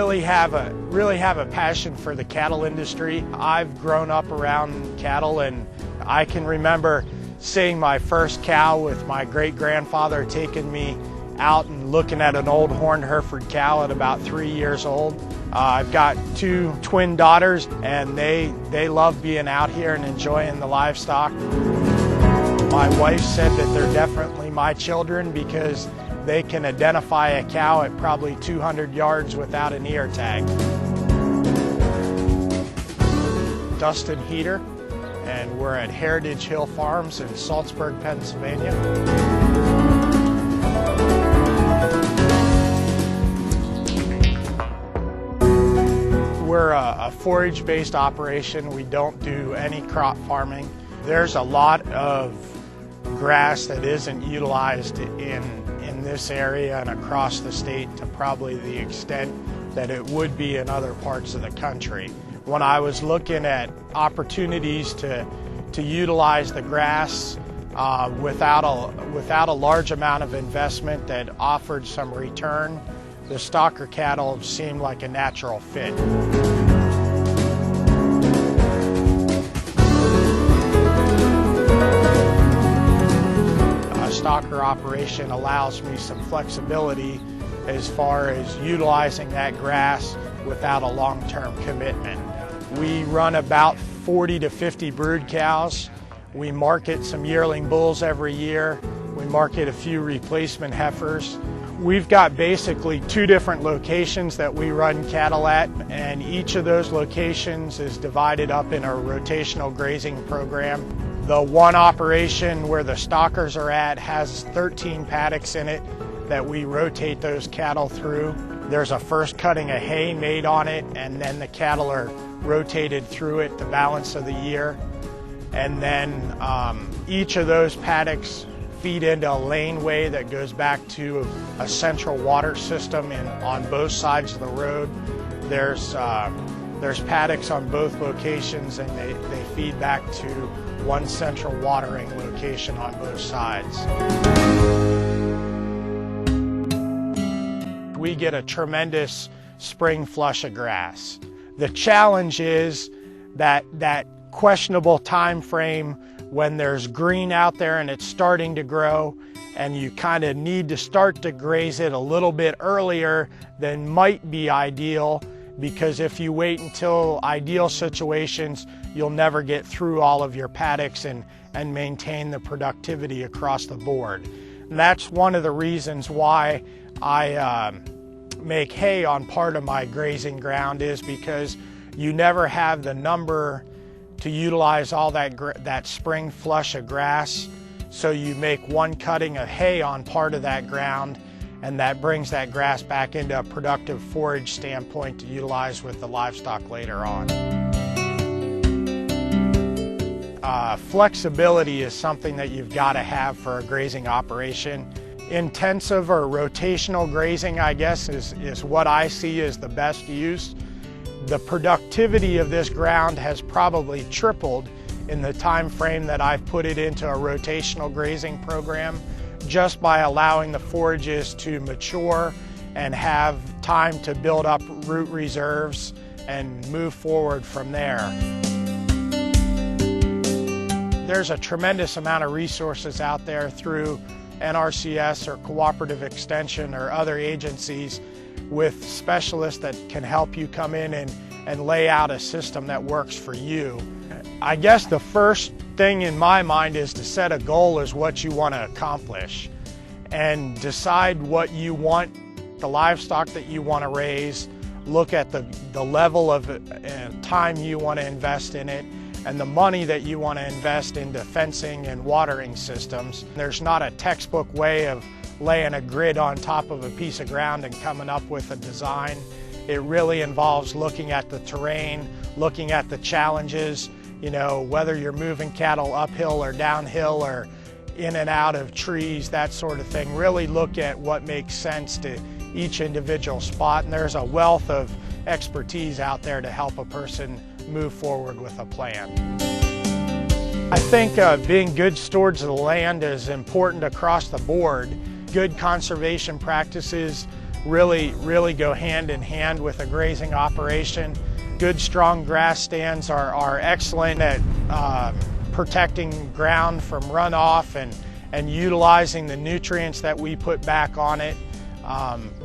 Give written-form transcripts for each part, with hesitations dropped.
really have a passion for the cattle industry. I've grown up around cattle, and I can remember seeing my first cow with my great-grandfather taking me out and looking at an old horned Hereford cow at about 3 years old. I've got two twin daughters, and they love being out here and enjoying the livestock. My wife said that they're definitely my children because they can identify a cow at probably 200 yards without an ear tag. Dustin Heeter, and we're at Heritage Hill Farms in Saltsburg, Pennsylvania. We're a forage-based operation. We don't do any crop farming. There's a lot of grass that isn't utilized in this area and across the state to probably the extent that it would be in other parts of the country. When I was looking at opportunities to utilize the grass without a large amount of investment that offered some return, the stocker cattle seemed like a natural fit. Stocker operation allows me some flexibility as far as utilizing that grass without a long-term commitment. We run about 40 to 50 brood cows. We market some yearling bulls every year. We market a few replacement heifers. We've got basically 2 different locations that we run cattle at, and each of those locations is divided up in a rotational grazing program. The one operation where the stockers are at has 13 paddocks in it that we rotate those cattle through. There's a first cutting of hay made on it, and then the cattle are rotated through it the balance of the year. And then each of those paddocks feed into a laneway that goes back to a central water system on both sides of the road. There's paddocks on both locations, and they feed back to one central watering location on both sides. We get a tremendous spring flush of grass. The challenge is that questionable time frame when there's green out there and it's starting to grow, and you kind of need to start to graze it a little bit earlier than might be ideal, because if you wait until ideal situations, you'll never get through all of your paddocks and maintain the productivity across the board. And that's one of the reasons why I make hay on part of my grazing ground, is because you never have the number to utilize all that spring flush of grass. So you make one cutting of hay on part of that ground, and that brings that grass back into a productive forage standpoint to utilize with the livestock later on. Flexibility is something that you've got to have for a grazing operation. Intensive or rotational grazing, I guess, is what I see as the best use. The productivity of this ground has probably tripled in the time frame that I've put it into a rotational grazing program, just by allowing the forages to mature and have time to build up root reserves and move forward from there. There's a tremendous amount of resources out there through NRCS or Cooperative Extension or other agencies with specialists that can help you come in and lay out a system that works for you. I guess the first thing in my mind is to set a goal as what you want to accomplish, and decide what you want, the livestock that you want to raise, look at the level of time you want to invest in it, and the money that you want to invest into fencing and watering systems. There's not a textbook way of laying a grid on top of a piece of ground and coming up with a design. It really involves looking at the terrain, looking at the challenges, you know, whether you're moving cattle uphill or downhill or in and out of trees, that sort of thing. Really look at what makes sense to each individual spot, and there's a wealth of expertise out there to help a person move forward with a plan. I think being good stewards of the land is important across the board. Good conservation practices really go hand in hand with a grazing operation. Good strong grass stands are excellent at protecting ground from runoff and utilizing the nutrients that we put back on it.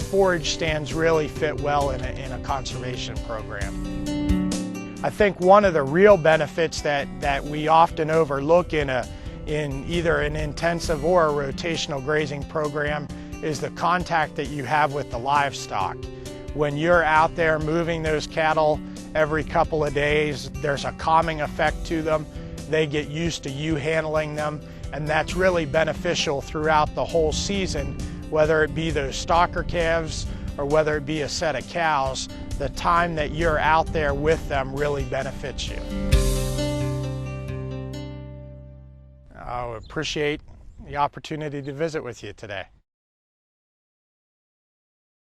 Forage stands really fit well in a conservation program. I think one of the real benefits that we often overlook in either an intensive or a rotational grazing program is the contact that you have with the livestock. When you're out there moving those cattle every couple of days, there's a calming effect to them. They get used to you handling them, and that's really beneficial throughout the whole season, whether it be those stocker calves or whether it be a set of cows. The time that you're out there with them really benefits you. I appreciate the opportunity to visit with you today.